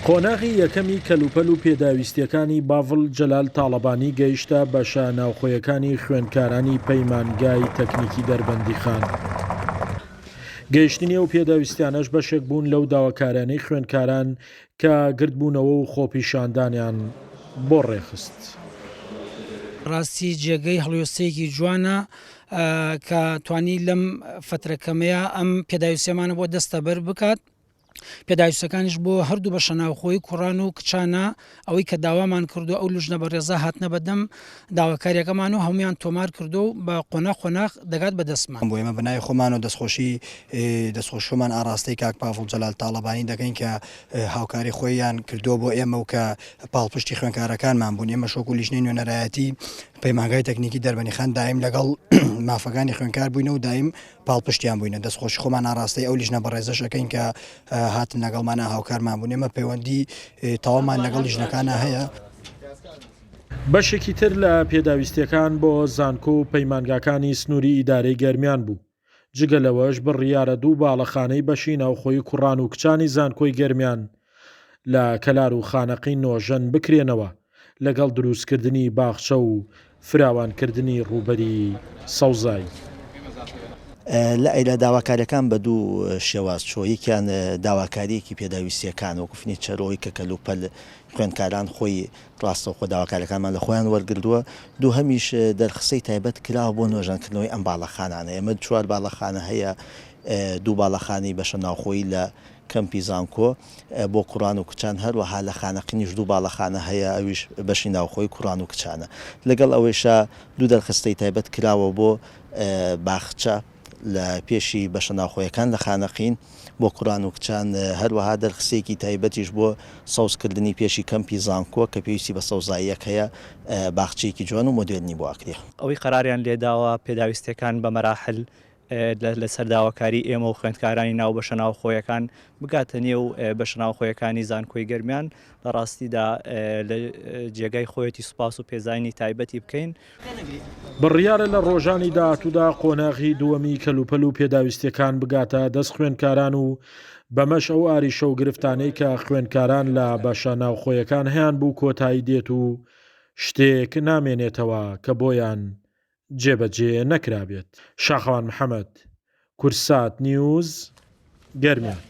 قۆناغی یەکەمی کەلوپەل و پێداویستیەکانی باڤڵ جەلال تاڵەبانی گەیشتە بە شاناوخۆیەکانی خوێندکارانی پەیمانگای تەکنیکی دەربەندیخان. گەیشتنی ئەو پێداویستیانەش بەشێک بوون لەو داواکارانەی خوێندکاران کە گردبوونەوە و خۆپیشاندانیان بۆ ڕێخست. ڕاستی جێگەی هەڵوێستەیەکی جوانە کە توانی لەم فترەکەمەیە ئەم پێداویستیەمانە بۆ دەستەبەر بکات. پێداویستەکانیش بۆ هەردوو بە شەناوخۆی کوڕان و کچانە ئەوەی کە داوامان کردو ئەو لوژنە بە ڕێزا هاتنە بەدەم داواکاریەکەمان و هەمویان تۆمار کردو و بە قۆناغ دەگات بە دەستمان بۆ ئێمە بنای خۆمان و دەستخۆشیمان ئاراستەی کاک باڤڵ جەلال تاڵەبانی دەکەین کە هاوکاری خۆیان کردو بۆ ئێمە و کە پاڵپشتی خوێندکارەکانمان بوون. ئێمە شۆک و لیژنەی نوێنەرایەتی پەیمانگای تەکنیکی دەربەندیخان دایم لەگەڵ مافەکانی خوێندکار بووینە و دایم پاڵپشتیان بووینە. دەستخۆشی خۆمان ئاراستەی ئەو لیژنە بە ڕێزەشەکەین کە هاتن لەگەڵمانە هاوکارمان بوون. ئێمە پەیوەندی تەواومان لەگەڵ لیژنەکانە هەیە. بەشێکی تر لە پێداویستیەکان بۆ زانکۆ و پەیمانگاکانی سنووری ئیدارەی گەرمیان بوو. جگە لەوەش بڕیارە دوو باڵەخانەی بەشی ناوخۆی کوڕان و کچانی زانکۆی گەرمیان لە کەلار و خانەقی نۆژەن بکرێنەوە لەگەڵ دروستکردنی باخچە و فراوانکردنی ڕووبەری سەوزایی. لە داواکاریەکان بە دوو شێواز چۆیەکیان داواکاریەکی پێداویستیەکان وەکو فنیچەرۆی کە کەلوپەل خوێندکاران خۆی ڕاستەوخۆ داواکاریەکانمان لە خۆیان وەرگردووە. دوو هەمیش دەرخسەی تایبەت کراوە بۆ نۆژەنکردنەوەی ئەم باڵەخانانە. ئێمە 4 باڵەخانە هەیە، دوو باڵەخانی بەشە ناوخۆی لە کەمپی زانکۆ بۆ کوڕان و کچان، هەروەها لە خانەقینیش دوو باڵەخانە هەیە، ئەویش بەشی ناوخۆی کوڕان و کچانە. لەگەڵ ئەوەیشە دوو دەرخستەی تایبەت کراوە بۆ باخچە لە پێشی بەشە ناوخۆیەکان لە خانەقین بۆ کوڕان و کچان، هەروەها دەرخسەیەکی تایبەتیش بۆ سەوزکردنی پێشی کەمپی زانکۆ کە پێویستی بە سەوزاییەک هەیە، باخچەیەکی جوان و مۆدێرنی بۆ ئاکرێ. ئەوەی قەراریان لێداوە پێداویستەکان بە مەراحل لە سەرداواکاری ئێمە و خوێندکارانی ناو بەشە ناوخۆیەکان بگاتە نێو بەشە ناوخۆیەکانی زانکۆی گەرمیان لە ڕاستیدا لە جێگای خۆیەتی سوپاس و پێزانی تایبەتی بکەین. بڕیارە لە ڕۆژانی داهاتوودا قۆناغی دووەمی کەلوپەل و پێداویستیەکان بگاتە دەست خوێندکاران و بەمەش ئەو ئاریشە و گرفتانەی کە خوێندکاران لە بەشە ناوخۆیەکان هەیان بوو کۆتایی دێت و شتێک نامێنێتەوە کە بۆیان جێبەجێ نەکرابێت. شاخەوان محەممەد، کورسات نیوز، گەرمیان.